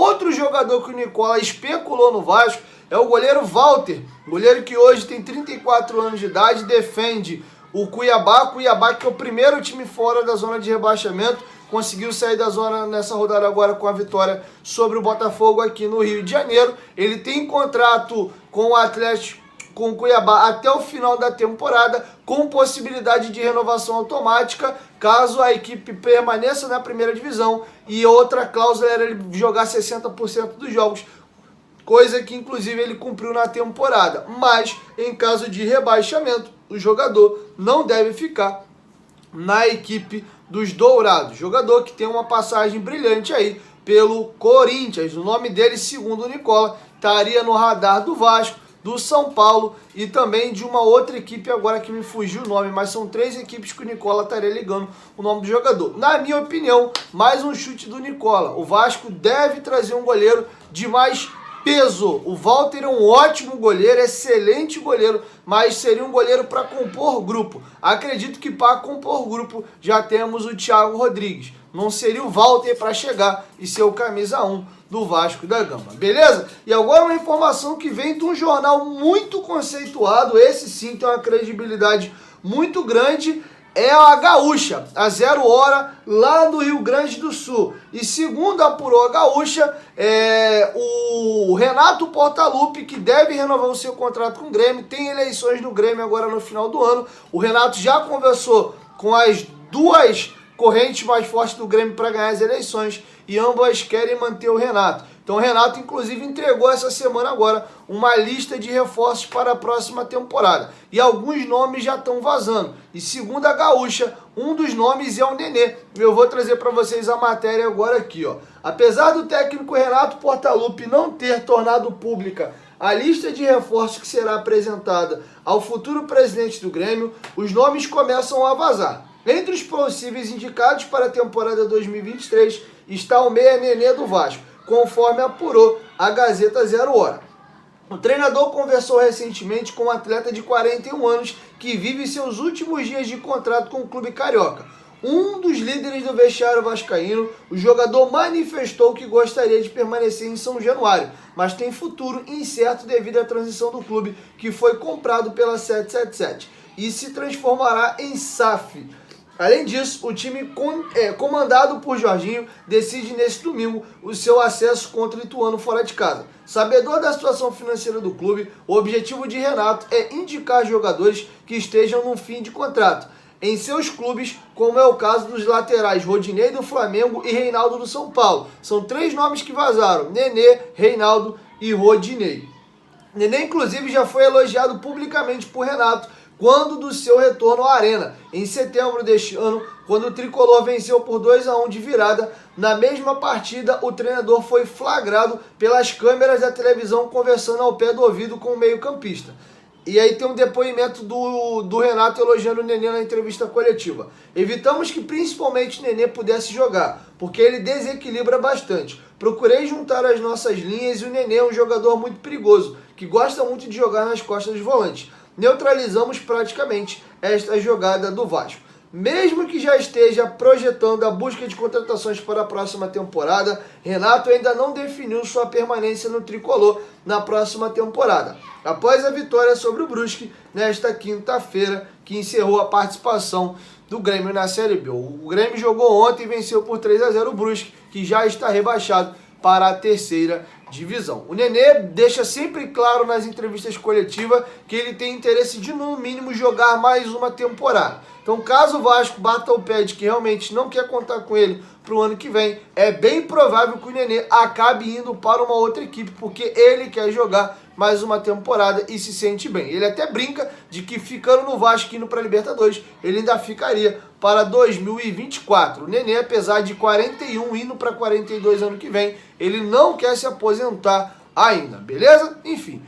Outro jogador que o Nicola especulou no Vasco é o goleiro Walter, goleiro que hoje tem 34 anos de idade, defende o Cuiabá, que é o primeiro time fora da zona de rebaixamento, conseguiu sair da zona nessa rodada agora com a vitória sobre o Botafogo aqui no Rio de Janeiro. Ele tem contrato com o Atlético, com o Cuiabá até o final da temporada, com possibilidade de renovação automática, caso a equipe permaneça na primeira divisão, e outra cláusula era ele jogar 60% dos jogos, coisa que inclusive ele cumpriu na temporada. Mas em caso de rebaixamento, o jogador não deve ficar na equipe dos Dourados. Jogador que tem uma passagem brilhante aí pelo Corinthians. O nome dele, segundo o Nicola, estaria no radar do Vasco, do São Paulo e também de uma outra equipe agora que me fugiu o nome, mas são 3 equipes que o Nicola estaria ligando o nome do jogador. Na minha opinião, mais um chute do Nicola. O Vasco deve trazer um goleiro de mais peso. O Walter é um ótimo goleiro, excelente goleiro, mas seria um goleiro para compor grupo. Acredito que para compor grupo já temos o Thiago Rodrigues. Não seria o Walter para chegar e ser o camisa 1 do Vasco da Gama, beleza? E agora uma informação que vem de um jornal muito conceituado, esse sim tem uma credibilidade muito grande, é a Gaúcha, a 0 Hora, lá do Rio Grande do Sul. E segundo apurou a Gaúcha, o Renato Portaluppi, que deve renovar o seu contrato com o Grêmio, tem eleições no Grêmio agora no final do ano. O Renato já conversou com as duas correntes mais fortes do Grêmio para ganhar as eleições e ambas querem manter o Renato. Então o Renato inclusive entregou essa semana agora uma lista de reforços para a próxima temporada. E alguns nomes já estão vazando. E segundo a Gaúcha, um dos nomes é o Nenê. Eu vou trazer para vocês a matéria agora aqui, ó. Apesar do técnico Renato Portaluppi não ter tornado pública a lista de reforços que será apresentada ao futuro presidente do Grêmio, os nomes começam a vazar. Entre os possíveis indicados para a temporada 2023 está o meia Nenê do Vasco, conforme apurou a Gazeta 0 Hora. O treinador conversou recentemente com um atleta de 41 anos que vive seus últimos dias de contrato com o clube carioca. Um dos líderes do vestiário vascaíno, o jogador manifestou que gostaria de permanecer em São Januário, mas tem futuro incerto devido à transição do clube, que foi comprado pela 777 e se transformará em SAF. Além disso, o time comandado por Jorginho decide nesse domingo o seu acesso contra o Ituano fora de casa. Sabedor da situação financeira do clube, o objetivo de Renato é indicar jogadores que estejam no fim de contrato em seus clubes, como é o caso dos laterais Rodinei do Flamengo e Reinaldo do São Paulo. São 3 nomes que vazaram: Nenê, Reinaldo e Rodinei. Nenê, inclusive, já foi elogiado publicamente por Renato quando do seu retorno à Arena, em setembro deste ano, quando o Tricolor venceu por 2-1 de virada. Na mesma partida, o treinador foi flagrado pelas câmeras da televisão conversando ao pé do ouvido com o meio-campista. E aí tem um depoimento do Renato elogiando o Nenê na entrevista coletiva. Evitamos que principalmente o Nenê pudesse jogar, porque ele desequilibra bastante. Procurei juntar as nossas linhas e o Nenê é um jogador muito perigoso, que gosta muito de jogar nas costas dos volantes. Neutralizamos praticamente esta jogada do Vasco. Mesmo que já esteja projetando a busca de contratações para a próxima temporada, Renato ainda não definiu sua permanência no tricolor na próxima temporada. Após a vitória sobre o Brusque nesta quinta-feira, que encerrou a participação do Grêmio na Série B. O Grêmio jogou ontem e venceu por 3-0 o Brusque, que já está rebaixado para a terceira divisão. O Nenê deixa sempre claro nas entrevistas coletivas que ele tem interesse de, no mínimo, jogar mais uma temporada. Então, caso o Vasco bata o pé de que realmente não quer contar com ele para o ano que vem, é bem provável que o Nenê acabe indo para uma outra equipe, porque ele quer jogar mais uma temporada e se sente bem. Ele até brinca de que ficando no Vasco e indo para a Libertadores, ele ainda ficaria para 2024. O Nenê, apesar de 41 indo para 42 ano que vem, ele não quer se aposentar ainda, beleza? Enfim.